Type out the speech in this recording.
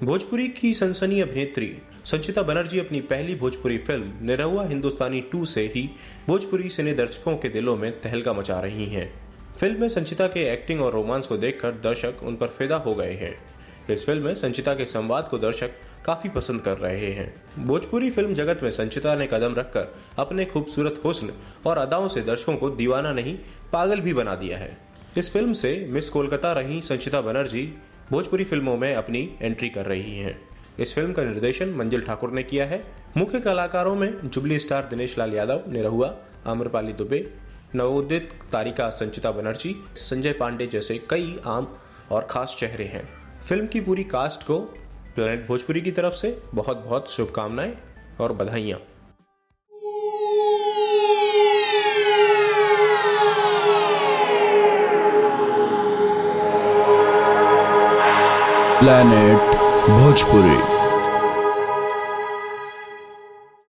भोजपुरी की सनसनी अभिनेत्री संचिता बनर्जी अपनी पहली भोजपुरी फिल्म निरहुआ हिंदुस्तानी 2 से ही भोजपुरी सिने दर्शकों के दिलों में तहलका मचा रही हैं। फिल्म में संचिता के एक्टिंग और रोमांस को देखकर दर्शक उन पर फिदा हो गए हैं। इस फिल्म में संचिता के संवाद को दर्शक काफी पसंद कर रहे हैं। भोजपुरी फिल्म जगत में संचिता ने कदम रखकर अपने खूबसूरत हुस्न और अदाओं से दर्शकों को दीवाना नहीं पागल भी बना दिया है। इस फिल्म से मिस कोलकाता रही संचिता बनर्जी भोजपुरी फिल्मों में अपनी एंट्री कर रही हैं। इस फिल्म का निर्देशन मंजिल ठाकुर ने किया है। मुख्य कलाकारों में जुबली स्टार दिनेश लाल यादव निरहुआ, आम्रपाली दुबे, नवोदित तारिका संचिता बनर्जी, संजय पांडे जैसे कई आम और खास चेहरे हैं। फिल्म की पूरी कास्ट को प्लैनेट भोजपुरी की तरफ से बहुत बहुत शुभकामनाएं और बधाइयां। प्लैनेट भोजपुरी।